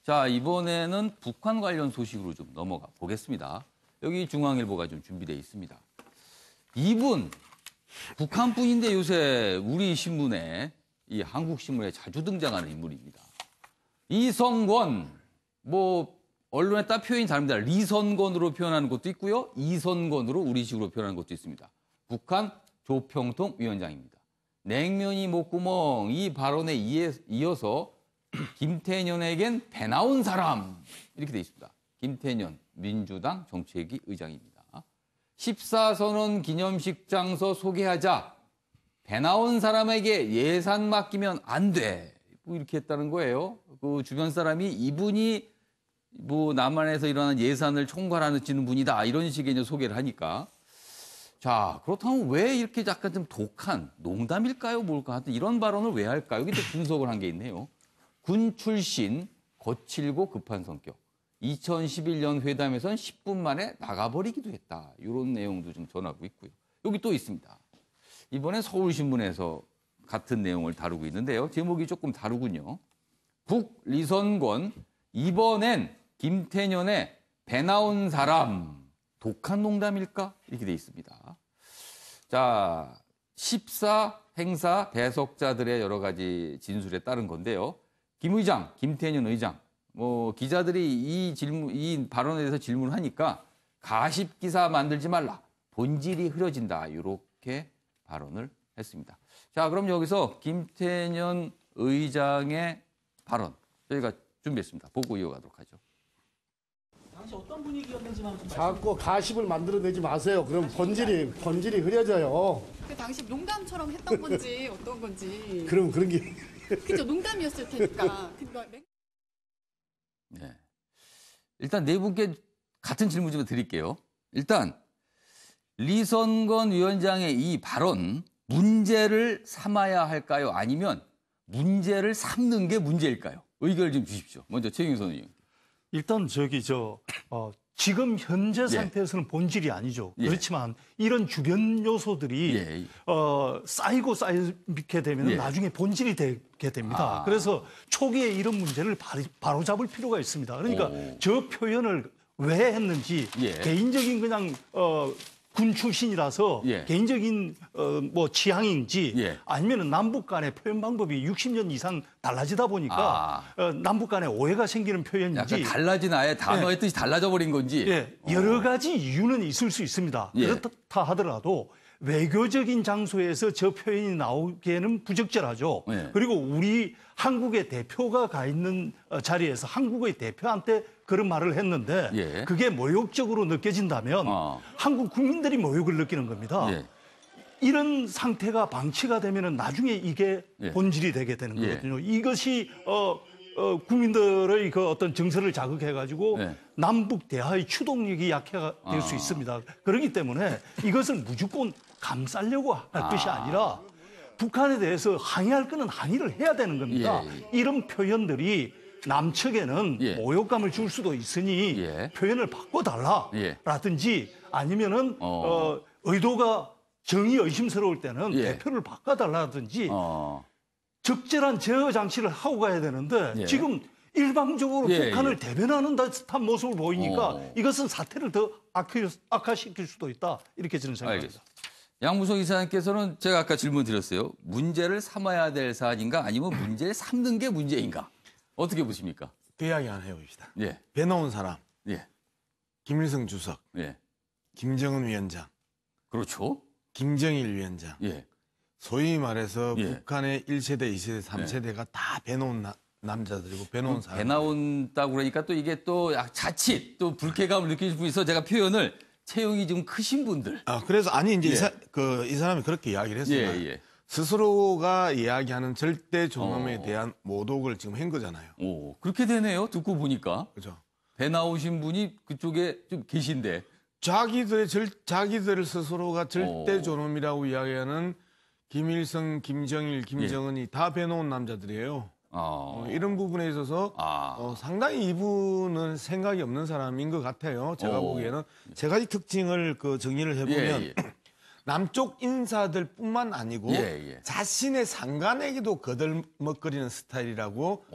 자, 이번에는 북한 관련 소식으로 좀 넘어가 보겠습니다. 여기 중앙일보가 좀 준비되어 있습니다. 이분, 북한 분인데 요새 우리 신문에, 이 한국신문에 자주 등장하는 인물입니다. 이성권, 언론에 따라 표현이 다릅니다. 리선권으로 표현하는 것도 있고요. 이선권으로 우리식으로 표현하는 것도 있습니다. 북한 조평통 위원장입니다. 냉면이 목구멍, 이 발언에 이어서 김태년에겐 배 나온 사람, 이렇게 돼 있습니다. 김태년 민주당 정책위 의장입니다. 14선언 기념식 장소 소개하자. 배 나온 사람에게 예산 맡기면 안 돼. 이렇게 했다는 거예요. 그 주변 사람이 이분이 남한에서 일어난 예산을 총괄하는 분이다. 이런 식의 이제 소개를 하니까. 자, 그렇다면 왜 이렇게 약간 좀 독한 농담일까요? 뭘까? 하여튼 이런 발언을 왜 할까요? 여기 또 분석을 한 게 있네요. 군 출신, 거칠고 급한 성격. 2011년 회담에선 10분 만에 나가버리기도 했다. 이런 내용도 좀 전하고 있고요. 여기 또 있습니다. 이번에 서울신문에서 같은 내용을 다루고 있는데요. 제목이 조금 다르군요. 북리선권, 이번엔 김태년의 배 나온 사람, 독한 농담일까? 이렇게 돼 있습니다. 자, 14 행사 배석자들의 여러 가지 진술에 따른 건데요. 김 의장, 김태년 의장, 기자들이 이 발언에 대해서 질문을 하니까 가십 기사 만들지 말라. 본질이 흐려진다. 이렇게 발언을 했습니다. 자, 그럼 여기서 김태년 의장의 발언 저희가 준비했습니다. 보고 이어가도록 하죠. 당시 어떤 분위기였는지만 좀 자꾸 가십을 만들어내지 마세요. 그럼 본질이 흐려져요. 그 당시 농담처럼 했던 건지 어떤 건지. 그럼 그런 게 그죠, 농담이었을 테니까. 네. 일단 네 분께 같은 질문 좀 드릴게요. 일단 리선권 위원장의 이 발언, 문제를 삼아야 할까요? 아니면 문제를 삼는 게 문제일까요? 의견을 좀 주십시오. 먼저 최경희 선생님. 일단 지금 현재 상태에서는 본질이 아니죠. 예. 그렇지만 이런 주변 요소들이 쌓이게 되면 나중에 본질이 되게 됩니다. 그래서 초기에 이런 문제를 바로잡을 필요가 있습니다. 그러니까 저 표현을 왜 했는지 개인적인 그냥 군 출신이라서 개인적인 취향인지 아니면 남북 간의 표현 방법이 60년 이상 달라지다 보니까 남북 간에 오해가 생기는 표현인지 약간 달라진 아예 단어의 뜻이 달라져 버린 건지 여러 가지 이유는 있을 수 있습니다. 그렇다 하더라도 외교적인 장소에서 저 표현이 나오기에는 부적절하죠. 그리고 우리 한국의 대표가 가 있는 자리에서 한국의 대표한테 그런 말을 했는데 그게 모욕적으로 느껴진다면 한국 국민들이 모욕을 느끼는 겁니다. 이런 상태가 방치가 되면 나중에 이게 본질이 되게 되는 거거든요. 이것이 국민들의 그 어떤 정서를 자극해가지고 남북 대화의 추동력이 약해될 수 있습니다. 그렇기 때문에 이것을 무조건 감싸려고 할 것이 아니라 북한에 대해서 항의할 거는 항의를 해야 되는 겁니다. 이런 표현들이 남측에는 모욕감을 줄 수도 있으니 표현을 바꿔달라라든지 아니면은 의도가 정의 의심스러울 때는 대표를 바꿔달라든지 적절한 제어 장치를 하고 가야 되는데 지금 일방적으로 북한을 대변하는 듯한 모습을 보이니까 이것은 사태를 더 악화시킬 수도 있다. 이렇게 저는 생각합니다. 양무석 이사님께서는 제가 아까 질문 드렸어요. 문제를 삼아야 될 사안인가 아니면 문제를 삼는 게 문제인가? 어떻게 보십니까? 그 이야기 하나 해봅시다. 예. 배 나온 사람. 예. 김일성 주석. 예. 김정은 위원장. 그렇죠. 김정일 위원장. 예. 소위 말해서 북한의 1세대, 2세대, 3세대가 다 배 나온 남자들이고 배 나온 사람. 배 나온다고 그러니까 또 이게 또 자칫 또 불쾌감을 느끼실 분 있어 제가 표현을 체형이 좀 크신 분들. 그래서 아니 이제 이 사람이 그렇게 이야기를 했습니다. 스스로가 이야기하는 절대 존엄에 대한 모독을 지금 한 거잖아요. 오, 그렇게 되네요. 듣고 보니까. 그죠. 배 나오신 분이 그쪽에 좀 계신데. 자기들 스스로가 절대 존엄이라고 이야기하는 김일성, 김정일, 김정은이 다 배 나온 남자들이에요. 이런 부분에 있어서 상당히 이분은 생각이 없는 사람인 것 같아요. 제가 보기에는 세 가지 특징을 정리를 해보면 남쪽 인사들뿐만 아니고 자신의 상관에게도 거들먹거리는 스타일이라고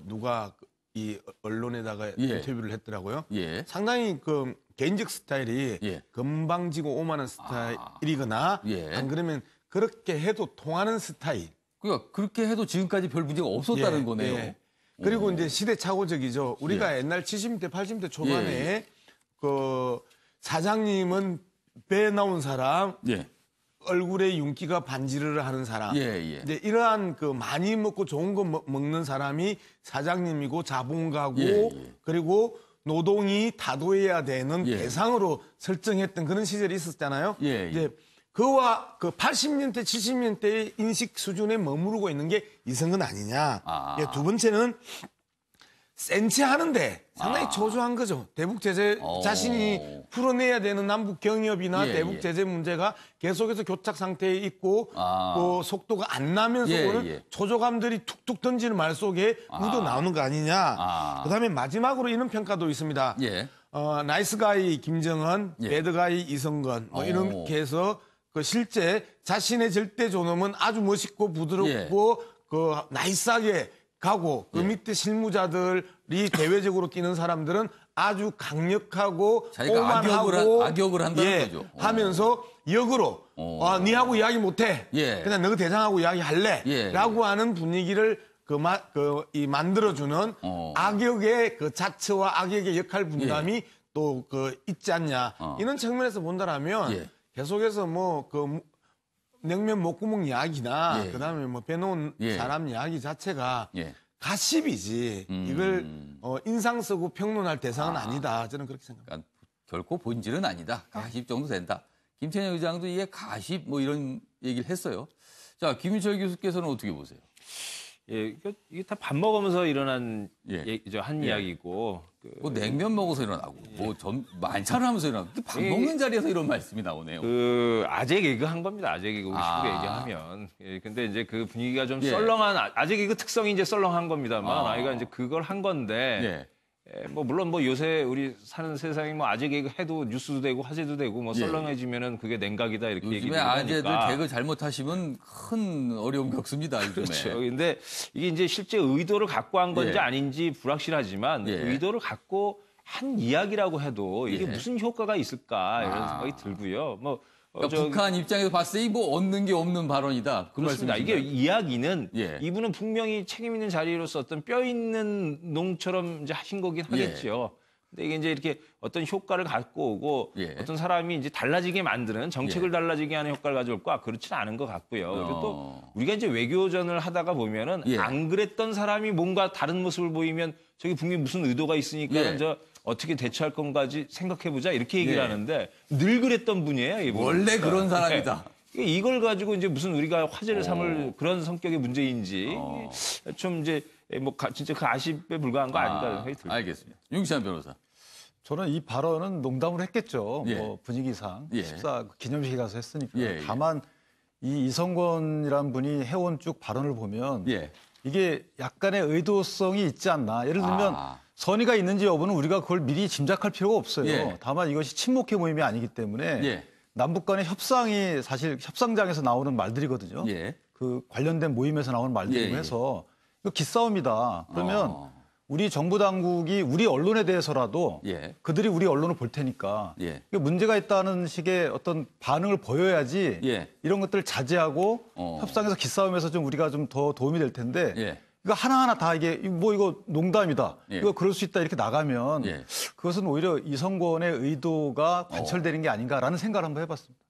누가 이 언론에다가 예. 인터뷰를 했더라고요. 예. 상당히 그 개인적 스타일이 예. 건방지고 오만한 스타일이거나 예. 안 그러면 그렇게 해도 통하는 스타일. 그러니까 그렇게 해도 지금까지 별 문제가 없었다는 예, 거네요. 예. 그리고 이제 시대착오적이죠. 우리가 옛날 70대, 80대 초반에 예. 그 사장님은 배 나온 사람, 예. 얼굴에 윤기가 반지를 하는 사람. 예, 예. 이제 이러한 그 많이 먹고 좋은 거 먹는 사람이 사장님이고 자본가고 예, 예. 그리고 노동이 다도해야 되는 예. 대상으로 설정했던 그런 시절이 있었잖아요. 예, 예. 이제 그와 그 80년대, 70년대의 인식 수준에 머무르고 있는 게 이성근 아니냐. 아. 예, 두 번째는 센치 하는데 상당히 초조한 거죠. 대북 제재 자신이 풀어내야 되는 남북 경협이나 예, 대북 예. 제재 문제가 계속해서 교착 상태에 있고 그 속도가 안 나면서 예, 오는 예. 초조감들이 툭툭 던지는 말 속에 묻어 나오는 거 아니냐. 그다음에 마지막으로 이런 평가도 있습니다. 예. 나이스가이 김정은, 예. 배드가이 이성근 뭐 이렇게 해서 그 실제 자신의 절대 존엄은 아주 멋있고 부드럽고 그 나이스하게 가고 그 밑에 실무자들이 대외적으로 뛰는 사람들은 아주 강력하고 자기가 오만하고 악역을 한다는 거죠. 하면서 역으로 니하고 이야기 못해. 예. 그냥 너 대장하고 이야기할래. 예. 라고 하는 분위기를 만들어주는 악역의 그 자처와 악역의 역할 분담이 또 그 있지 않냐. 이런 측면에서 본다라면 예. 계속해서 뭐 그 냉면 목구멍 이야기나 예. 그다음에 뭐 배놓은 예. 사람 이야기 자체가 예. 가십이지 이걸 인상 쓰고 평론할 대상은 아니다. 저는 그렇게 생각합니다. 그러니까 결코 본질은 아니다. 가십 정도 된다. 김천영 의장도 이게 가십 뭐 이런 얘기를 했어요. 자, 김윤철 교수께서는 어떻게 보세요? 예, 이게 다 밥 먹으면서 일어난 예. 한 이야기고. 뭐 냉면 먹어서 일어나고, 뭐 만찬을 하면서 일어나고, 밥 먹는 자리에서 이런 말씀이 나오네요. 그 아재 개그 한 겁니다. 아재 개그 우리 식으로 얘기하면. 예, 근데 이제 그 분위기가 좀 썰렁한 아재 개그 특성이 이제 썰렁한 겁니다만 아이가 이제 그걸 한 건데. 예, 뭐 물론 뭐 요새 우리 사는 세상이 뭐 아재 개그 해도 뉴스도 되고 화제도 되고 뭐 썰렁해지면은 그게 냉각이다 이렇게 요즘에 얘기를 아재들 하니까. 개그 잘못하시면 큰 어려움 겪습니다. 요즘에. 그렇죠. 근데 이게 이제 실제 의도를 갖고 한 건지 예. 아닌지 불확실하지만 예. 의도를 갖고 한 이야기라고 해도 이게 예. 무슨 효과가 있을까 이런 생각이 들고요. 뭐 그러니까 북한 입장에서 봤을 때 뭐 얻는 게 없는 발언이다. 그 그렇습니다. 말씀이신가요? 이게 이야기는 예. 이분은 분명히 책임 있는 자리로서 어떤 뼈 있는 농처럼 이제 하신 거긴 하겠죠. 근데 이게 이제 이렇게 어떤 효과를 갖고 오고 예. 어떤 사람이 이제 달라지게 만드는 정책을 달라지게 하는 효과를 가져올까 그렇지는 않은 것 같고요. 그리고 또 우리가 이제 외교전을 하다가 보면은 예. 안 그랬던 사람이 뭔가 다른 모습을 보이면 저기 분명히 무슨 의도가 있으니까 예. 저 어떻게 대처할 건가지 생각해보자 이렇게 얘기를 예. 하는데 늘 그랬던 분이에요. 이분은. 원래 그런 사람이다. 네. 이걸 가지고 이제 무슨 우리가 화제를 삼을 그런 성격의 문제인지 좀 이제 뭐 진짜 그 아쉽에 불과한 거 아닌가 생각이 들어요. 알겠습니다. 윤시한 변호사. 저는 이 발언은 농담으로 했겠죠. 예. 뭐 분위기상 예. 14 기념식에 가서 했으니까. 예, 예. 다만 이 이성권이란 분이 해온 쭉 발언을 보면 예. 이게 약간의 의도성이 있지 않나. 예를 들면 선의가 있는지 여부는 우리가 그걸 미리 짐작할 필요가 없어요. 예. 다만 이것이 친목회 모임이 아니기 때문에 예. 남북 간의 협상이 사실 협상장에서 나오는 말들이거든요. 예. 그 관련된 모임에서 나오는 말들이고 예, 예. 해서 이거 기싸움이다. 그러면 우리 정부 당국이 우리 언론에 대해서라도 예. 그들이 우리 언론을 볼 테니까 예. 이게 문제가 있다는 식의 어떤 반응을 보여야지 예. 이런 것들을 자제하고 협상에서 기싸움에서 좀 우리가 좀 더 도움이 될 텐데 예. 이거 하나하나 다 이게 뭐 이거 농담이다. 예. 이거 그럴 수 있다 이렇게 나가면 예. 그것은 오히려 이성권의 의도가 관철되는 게 아닌가라는 생각을 한번 해봤습니다.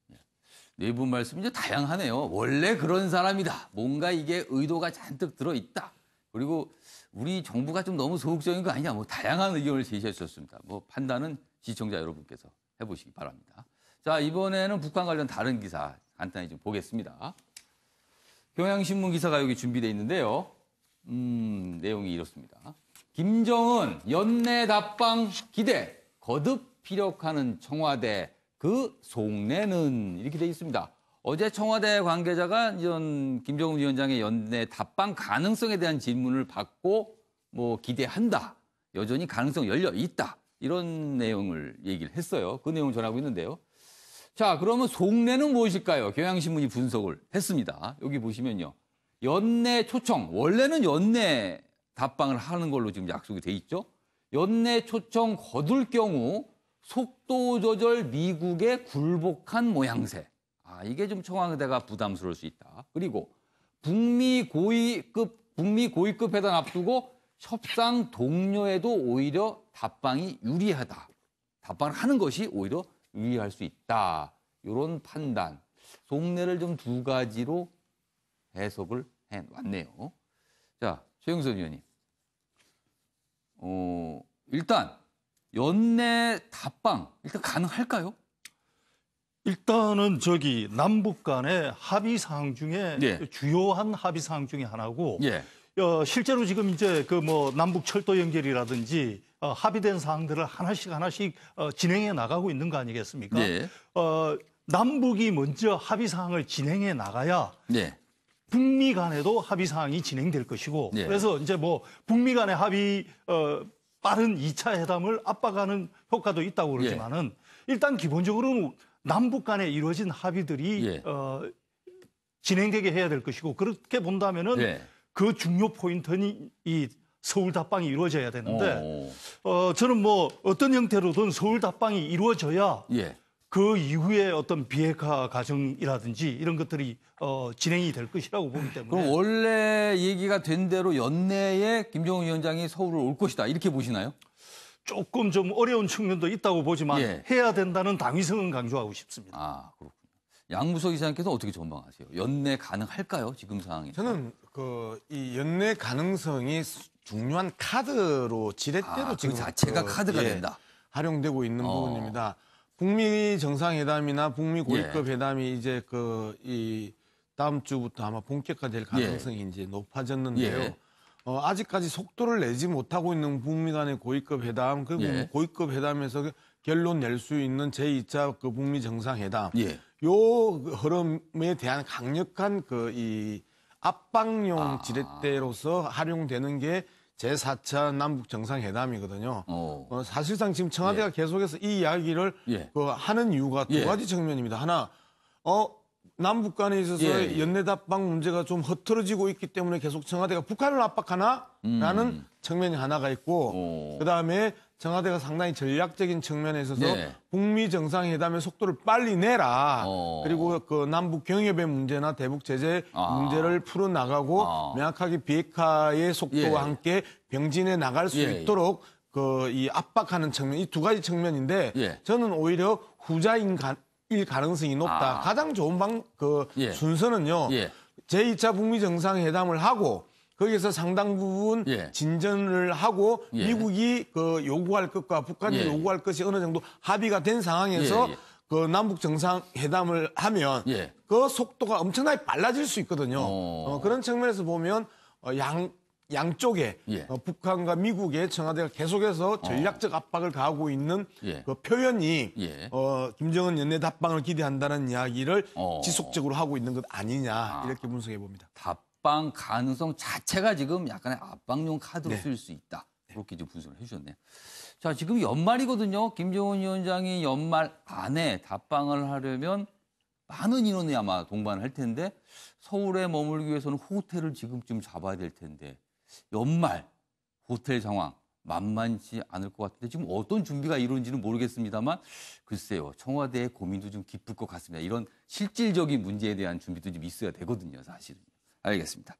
네 분 말씀 이제 다양하네요. 원래 그런 사람이다. 뭔가 이게 의도가 잔뜩 들어있다. 그리고 우리 정부가 좀 너무 소극적인 거 아니냐. 뭐 다양한 의견을 제시해 주셨습니다. 뭐 판단은 시청자 여러분께서 해보시기 바랍니다. 자, 이번에는 북한 관련 다른 기사 간단히 좀 보겠습니다. 경향신문 기사가 여기 준비되어 있는데요. 내용이 이렇습니다. 김정은 연내 답방 기대 거듭 피력하는 청와대 그 속내는 이렇게 돼 있습니다. 어제 청와대 관계자가 김정은 위원장의 연내 답방 가능성에 대한 질문을 받고 뭐 기대한다. 여전히 가능성 열려 있다. 이런 내용을 얘기를 했어요. 그 내용을 전하고 있는데요. 자, 그러면 속내는 무엇일까요? 경향신문이 분석을 했습니다. 여기 보시면요. 연내 초청. 원래는 연내 답방을 하는 걸로 지금 약속이 돼 있죠. 연내 초청 거둘 경우 속도 조절 미국에 굴복한 모양새. 이게 좀 청와대가 부담스러울 수 있다. 그리고 북미 고위급 회담 앞두고 협상 동료에도 오히려 답방이 유리하다. 답방을 하는 것이 오히려 유리할 수 있다. 이런 판단. 속내를 좀 두 가지로 해석을 해왔네요. 자, 최영선 의원님. 일단 연내 답방 일단 가능할까요? 일단은 남북 간의 합의 사항 중에 예. 주요한 합의 사항 중에 하나고 예. 실제로 지금 이제 남북 철도 연결이라든지 합의된 사항들을 하나씩 진행해 나가고 있는 거 아니겠습니까? 예. 남북이 먼저 합의 사항을 진행해 나가야 예. 북미 간에도 합의 사항이 진행될 것이고 예. 그래서 이제 북미 간의 합의 빠른 2차 회담을 압박하는 효과도 있다고 그러지만은 일단 기본적으로는 남북 간에 이루어진 합의들이 예. 진행되게 해야 될 것이고 그렇게 본다면은 예. 그 중요 포인트는 이 서울 답방이 이루어져야 되는데 저는 어떤 형태로든 서울 답방이 이루어져야 예. 그 이후에 어떤 비핵화 과정이라든지 이런 것들이 진행이 될 것이라고 보기 때문에 그럼 원래 얘기가 된 대로 연내에 김정은 위원장이 서울을 올 것이다 이렇게 보시나요? 조금 좀 어려운 측면도 있다고 보지만 예. 해야 된다는 당위성은 강조하고 싶습니다. 그렇군요. 양무석 이사님께서 어떻게 전망하세요? 연내 가능할까요? 지금 상황에? 저는 이 연내 가능성이 중요한 카드로 지렛대로 그 지금 자체가 카드가 된다. 활용되고 있는 부분입니다. 북미 정상회담이나 북미 고위급 회담이 이제 이 다음 주부터 아마 본격화될 가능성이 이제 높아졌는데요. 예. 아직까지 속도를 내지 못하고 있는 북미 간의 고위급 회담, 그리고 고위급 회담에서 결론 낼 수 있는 제2차 북미 정상회담, 요 흐름에 대한 강력한 이 압박용 지렛대로서 활용되는 게 제4차 남북 정상회담이거든요. 사실상 지금 청와대가 계속해서 이 이야기를 하는 이유가 두 가지 측면입니다. 하나, 남북 간에 있어서 연내 답방 문제가 좀 흐트러지고 있기 때문에 계속 청와대가 북한을 압박하나라는 측면이 하나가 있고, 그다음에 청와대가 상당히 전략적인 측면에 있어서 북미 정상회담의 속도를 빨리 내라. 그리고 그 남북 경협의 문제나 대북 제재 문제를 풀어나가고 명확하게 비핵화의 속도와 함께 병진해 나갈 수 있도록 이 압박하는 측면, 이 두 가지 측면인데 저는 오히려 후자인 일 가능성이 높다. 가장 좋은 순서는요. 제2차 북미 정상회담을 하고 거기에서 상당 부분 진전을 하고 미국이 요구할 것과 북한이 요구할 것이 어느 정도 합의가 된 상황에서 그 남북 정상회담을 하면 그 속도가 엄청나게 빨라질 수 있거든요. 그런 측면에서 보면 양쪽에 북한과 미국의 청와대가 계속해서 전략적 압박을 가하고 있는 그 표현이 김정은 연내 답방을 기대한다는 이야기를 지속적으로 하고 있는 것 아니냐 이렇게 분석해 봅니다. 답방 가능성 자체가 지금 약간의 압박용 카드로 쓰일 수 있다. 그렇게 지금 분석을 해주셨네요. 자, 지금 연말이거든요. 김정은 위원장이 연말 안에 답방을 하려면 많은 인원이 아마 동반을 할 텐데 서울에 머물기 위해서는 호텔을 지금쯤 잡아야 될 텐데 연말 호텔 상황 만만치 않을 것 같은데 지금 어떤 준비가 이루어진지는 모르겠습니다만 글쎄요. 청와대의 고민도 좀 깊을 것 같습니다. 이런 실질적인 문제에 대한 준비도 좀 있어야 되거든요. 사실은. 알겠습니다.